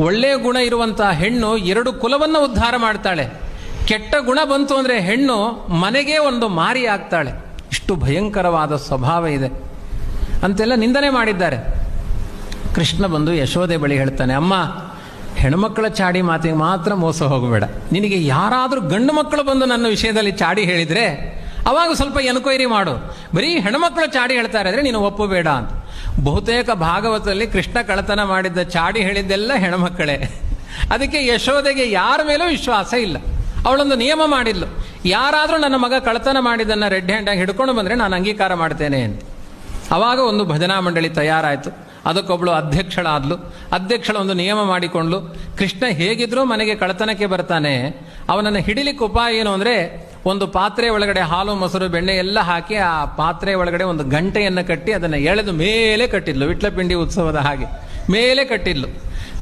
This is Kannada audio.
ಒಳ್ಳೆಯ ಗುಣ ಇರುವಂತಹ ಹೆಣ್ಣು 2 ಕುಲವನ್ನು ಉದ್ಧಾರ ಮಾಡ್ತಾಳೆ. ಕೆಟ್ಟ ಗುಣ ಬಂತು ಅಂದರೆ ಹೆಣ್ಣು ಮನೆಗೆ ಒಂದು ಮಾರಿ ಆಗ್ತಾಳೆ. ಇಷ್ಟು ಭಯಂಕರವಾದ ಸ್ವಭಾವ ಇದೆ ಅಂತೆಲ್ಲ ನಿಂದನೆ ಮಾಡಿದ್ದಾರೆ. ಕೃಷ್ಣ ಬಂದು ಯಶೋದೆ ಬಳಿ ಹೇಳ್ತಾನೆ, ಅಮ್ಮ, ಹೆಣ್ಮಕ್ಕಳ ಚಾಡಿ ಮಾತಿಗೆ ಮಾತ್ರ ಮೋಸ ಹೋಗಬೇಡ. ನಿನಗೆ ಯಾರಾದರೂ ಗಂಡು ಮಕ್ಕಳು ಬಂದು ನನ್ನ ವಿಷಯದಲ್ಲಿ ಚಾಡಿ ಹೇಳಿದರೆ ಅವಾಗ ಸ್ವಲ್ಪ ಎನ್ಕ್ವೈರಿ ಮಾಡು. ಬರೀ ಹೆಣ್ಮಕ್ಕಳು ಚಾಡಿ ಹೇಳ್ತಾರೆ ಅಂದರೆ ನೀನು ಒಪ್ಪಬೇಡ ಅಂತ. ಬಹುತೇಕ ಭಾಗವತದಲ್ಲಿ ಕೃಷ್ಣ ಕಳ್ಳತನ ಮಾಡಿದ್ದ ಚಾಡಿ ಹೇಳಿದ್ದೆಲ್ಲ ಹೆಣ್ಮಕ್ಕಳೇ. ಅದಕ್ಕೆ ಯಶೋದೆಗೆ ಯಾರ ಮೇಲೂ ವಿಶ್ವಾಸ ಇಲ್ಲ. ಅವಳೊಂದು ನಿಯಮ ಮಾಡಿದ್ಲು, ಯಾರಾದರೂ ನನ್ನ ಮಗ ಕಳ್ಳತನ ಮಾಡಿದ್ದನ್ನು ರೆಡ್ ಹ್ಯಾಂಡಾಗಿ ಹಿಡ್ಕೊಂಡು ಬಂದರೆ ನಾನು ಅಂಗೀಕಾರ ಮಾಡ್ತೇನೆ ಅಂತ. ಆವಾಗ ಒಂದು ಭಜನಾ ಮಂಡಳಿ ತಯಾರಾಯಿತು. ಅದಕ್ಕೊಬ್ಬಳು ಅಧ್ಯಕ್ಷಳಾದ್ಲು. ಅಧ್ಯಕ್ಷಳ ಒಂದು ನಿಯಮ ಮಾಡಿಕೊಂಡ್ಲು, ಕೃಷ್ಣ ಹೇಗಿದ್ರೂ ಮನೆಗೆ ಕಳ್ಳತನಕ್ಕೆ ಬರ್ತಾನೆ, ಅವನನ್ನು ಹಿಡಿಲಿಕ್ಕೆ ಉಪಾಯ ಏನು ಅಂದರೆ ಒಂದು ಪಾತ್ರೆ ಒಳಗಡೆ ಹಾಲು ಮೊಸರು ಬೆಣ್ಣೆ ಎಲ್ಲ ಹಾಕಿ ಆ ಪಾತ್ರೆ ಒಳಗಡೆ ಒಂದು ಗಂಟೆಯನ್ನು ಕಟ್ಟಿ ಅದನ್ನು ಎಳೆದು ಮೇಲೆ ಕಟ್ಟಿದ್ಲು. ವಿಟ್ಲಪಿಂಡಿ ಉತ್ಸವದ ಹಾಗೆ ಮೇಲೆ ಕಟ್ಟಿದ್ಲು.